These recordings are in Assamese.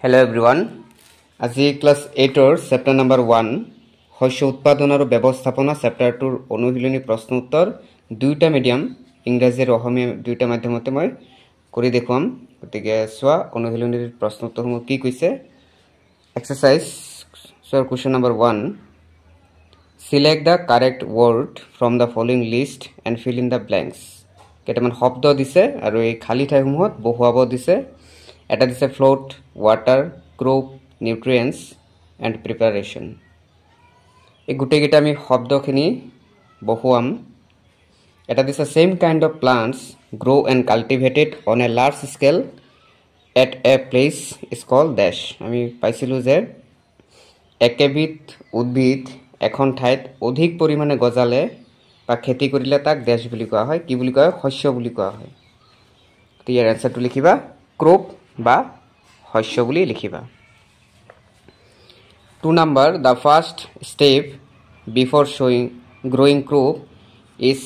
Hello everyone. আজি ক্লাস 8 or chapter number 1 শস্য উৎপাদন আৰু ব্যৱস্থাপনা chapter 2 অনুশীলনী প্ৰশ্ন উত্তৰ দুইটা মিডিয়াম ইংৰাজী আৰু অসমীয়া দুইটা মাধ্যমতে মই কৰি দেখুৱাম গতিকে সোৱা অনুশীলনীৰ প্ৰশ্ন উত্তৰসমূহ কি কৈছে exercise so question number 1 select the correct word from the following list and fill in the blanks কেটামান শব্দ দিছে আৰু এই খালি ঠাইসমূহত বহুৱাব দিছে এটা দিছে float water crop nutrients and preparation এই গুটেগিটা আমি শব্দখিনি বহুৱাম এটা দিছে same kind of plants grow and cultivated on a large scale at a place is called dash আমি পাইছিলো যে একেবিধ উদ্ভিদ এখন ঠাইত অধিক পৰিমাণে গজালে বা খেতি কৰিলে তাক dash বুলি কোৱা হয় কি বুলি কোৱা হয় শস্য বুলি কোৱা হয় ইয়াৰ আনসাৰটো লিখিবা crop বা শস্য বুলি লিখিবা 2 number the first step before growing crop is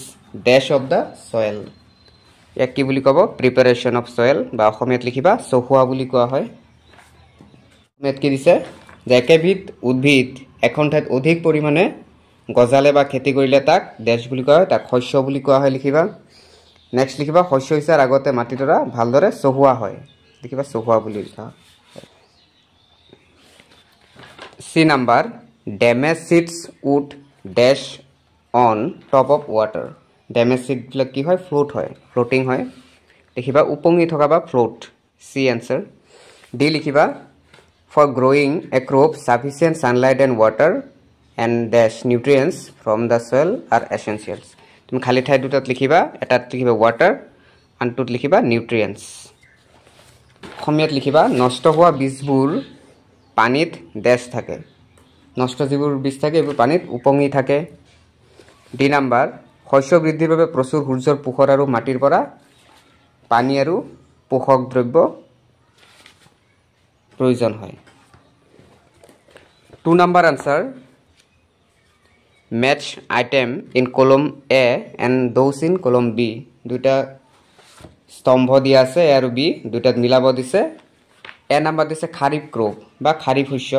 dash of the soil ইয়াক কি বুলি কব preparation of soil বা অসমীয়াত লিখিবা সহুৱা বুলি কোৱা হয় মেত কি দিছে যে একেবিধ উদ্ভিদ এখন ঠাইত অধিক পৰিমাণে গজালে বা খেতি কৰিলে তাক dash বুলি কোৱা হয় তাক শস্য বুলি কোৱা হয় লিখিবা নেক্সট লিখিবা শস্য হিচাৰ আগতে মাটিডৰা ভালদৰে সহুৱা হয় লিখিবা সহুৱা বুলি লিখা C number damaged seeds would dash on top of water damaged seed বিলাক কি হয় float হয় floating হয় লিখিবা উপঙি থকা বা float C answer D লিখিবা for growing a crop sufficient sunlight and water and dash nutrients from the soil are essentials তুমি খালি ঠাই দুটাত লিখিবা এটাত লিখিবা water আনটোত লিখিবা nutrients অসমীয়াত লিখিবা নষ্ট হোৱা বীজবোৰ পানীত dash থাকে নষ্ট যিবোৰ বীজ থাকে এইবোৰ পানীত উপঙি থাকে ডি নাম্বাৰ শস্য বৃদ্ধিৰ বাবে প্ৰচুৰ সূৰ্যৰ পোহৰ আৰু মাটিৰ পৰা পানী আৰু পোষক দ্ৰব্য প্ৰয়োজন হয় 2 number answer match item in column A and those in column B দুটা স্তম্ভ দিয়া আছে A আৰু B দুটাত মিলাব দিছে এ নাম্বাৰ দিছে খাৰিফ ক্ৰপ বা খাৰিফ শস্য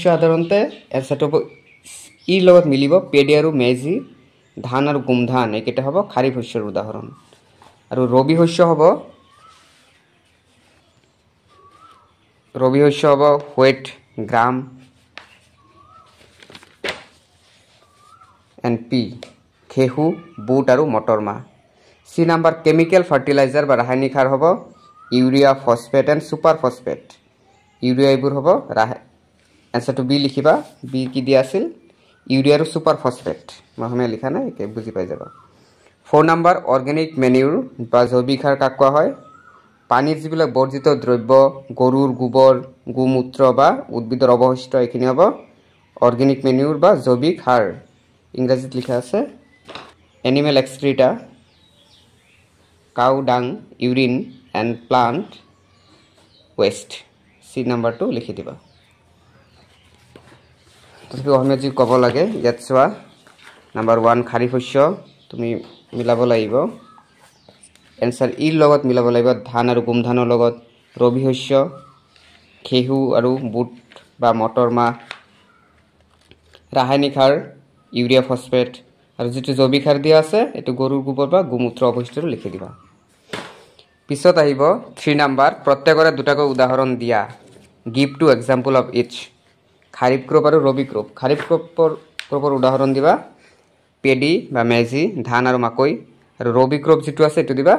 সাধাৰণতে এনসাৰটো ই লগত মিলিব পেডি আৰু মেজি ধান আৰু গুম ধান একেটা হ'ব খাৰিফ শস্যৰ উদাহৰণ আৰু ৰবি শস্য হ'ব wheat গ্ৰাম and pea খেহু বুট আৰু মটৰ মাহ সি নাম্বাৰ কেমিক্যাল ফাৰ্টিলাইজাৰ বা ৰাসায়নিক সাৰ হ'ব urea phosphate and super phosphate urea এইবোৰ হ'ব आंसर टू बी लिखिबा बी की দিয়া আছিল ইউরিয়া আৰু সুপার ফসফেট মহমে লিখা নাই কে বুজি পাই যাবা 4 নাম্বার অর্গানিক ম্যানিউর বা জৈবিক সার কাক কোৱা হয় পানীৰ যিবিলাক বৰ্জিত দ্ৰব্য গৰুৰ গোবৰ গোমূত্ৰ বা উদ্ভিদৰ অৱশিষ্ট এখিনি হ'ব অৰ্গানিক ম্যানিউৰ বা জৈবিক সাৰ ইংৰাজীত লিখা আছে এনিমেল এক্সক্ৰিটা কাউ ডাং urine and plant waste C number 2 লিখি দিবা তথাপি অসমীয়া যি ক'ব লাগে ইয়াত চোৱা নাম্বাৰ 1 খাৰিফ শস্য তুমি মিলাব লাগিব এনসাৰ ই লগত মিলাব লাগিব ধান আৰু গুম ধানৰ লগত ৰবি শস্য খেহু আৰু বুট বা মটৰ মাহ ৰাসায়নিক সাৰ ইউৰিয়া ফসফেট আৰু যেটো জৈবিক সাৰ দিয়া আছে এটো গৰুৰ গোবৰ বা গোমূত্ৰ অৱশিষ্টটো লিখি দিবা পিছত আহিব 3 নাম্বাৰ প্ৰত্যেকৰে দুটাকৈ উদাহৰণ দিয়া give two example of each kharif crop আৰু ৰবি ক্ৰপ খাৰিফ ক্ৰপৰ উদাহৰণ দিবা পেডি বা মেজি ধান আৰু মাকৈ আৰু ৰবি ক্ৰপ যেটো আছে এটো দিবা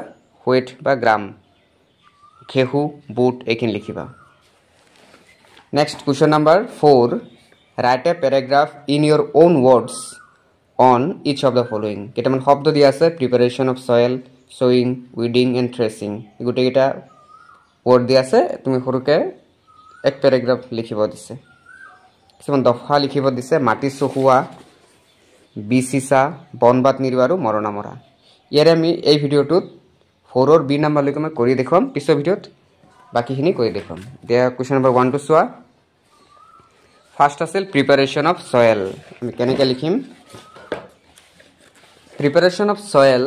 wheat বা গ্ৰাম খেহু বুট এখিনি লিখিবা next question number 4 write a paragraph in your own words on each of the following কেটামান শব্দ দিয়া আছে preparation of soil sowing weeding and threshing গুটেগিটা ওয়ার্ড দিয়া আছে তুমি সৰুকে এক প্যাৰাগ্ৰাফ লিখিব দিছে কিছুমান দফা লিখিব দিছে মাটি চহুৱা বিচিসা বনবাত নিৰ্বাহ আৰু মৰণা মৰা ইয়াৰে আমি এই ভিডিওটোত 4 ৰ বি নম্বৰ লৈকে মই কৰি দেখুৱাম পিছৰ ভিডিওত বাকিখিনি কৰি দেখুৱাম দিয়া কোৱেশ্চন নম্বৰ 1 টো চোৱা ফাৰ্স্ট আছিল প্ৰিপাৰেচন অফ সয়েল আমি কেনেকৈ লিখিম preparation of soil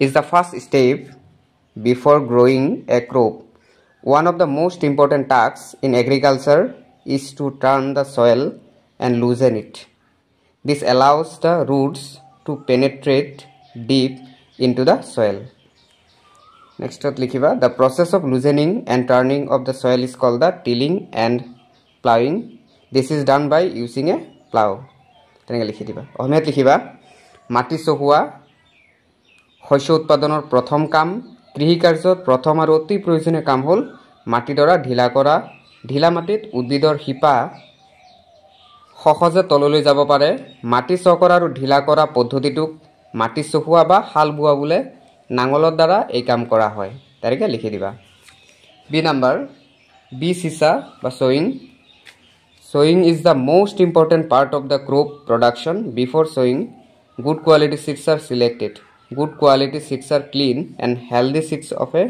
is the first step before growing a crop One of the most important tasks in agriculture is to turn the soil and loosen it. This allows the roots to penetrate deep into the soil. Next likhiba, the process of loosening and turning of the soil is called the tilling and plowing. This is done by using a plow. Tenenge likhi diba. Ohmiyat likhiba, mati sohua শস্য উৎপাদনৰ প্ৰথম কাম, কৃষি কাৰ্যৰ প্ৰথম আৰু অতি প্ৰয়োজনীয় কাম হ'ল মাটিডৰা ঢিলা কৰা। ঢিলা মাটিত উদ্ভিদৰ শিপা সহজে তললৈ যাব পাৰে। মাটি চকৰা আৰু ঢিলা কৰা পদ্ধতিটোক মাটি চহোৱা বা হাল বোৱা বোলে। নাঙলৰ দ্বাৰা এই কাম কৰা হয়। তাৰিখে লিখি দিবা। বি নাম্বাৰ, বি সিসা বা sowing. Sowing is the most important part of the crop production. Before sowing, good quality seeds are selected. Good quality seeds are clean and healthy seeds of a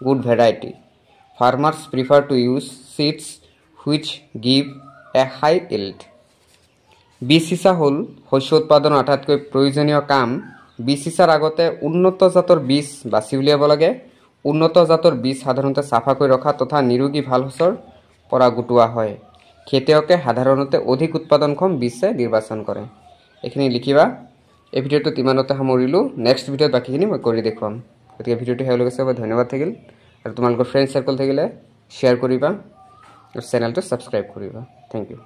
good variety. Farmers prefer to use seeds which give a high yield. বীজ সিঁচা হ'ল শস্য উৎপাদনৰ আটাইতকৈ প্ৰয়োজনীয় কাম। বীজ সিঁচাৰ আগতে উন্নত জাতৰ বীজ বাছি উলিয়াব লাগে। উন্নত জাতৰ বীজ সাধাৰণতে চাফাকৈ ৰখা তথা নিৰোগী ভাল শস্যৰ পৰা গুটোৱা হয়। খেতিয়কে সাধাৰণতে অধিক উৎপাদনক্ষম বীজ নিৰ্বাচন কৰে। এইখিনি লিখিবা। এই ভিডিঅ'টো ইমানতে সামৰিলো। নেক্সট ভিডিঅ'ত বাকিখিনি মই কৰি দেখুৱাম। গতিকে ভিডিঅ'টো হেল্প কৰিছে, ধন্যবাদ থাকিল। আৰু তোমালোকৰ ফ্ৰেণ্ড সাৰ্কল থাকিলে শ্বেয়াৰ কৰিবা আৰু চেনেলটো ছাবস্ক্ৰাইব কৰিবা। Thank U.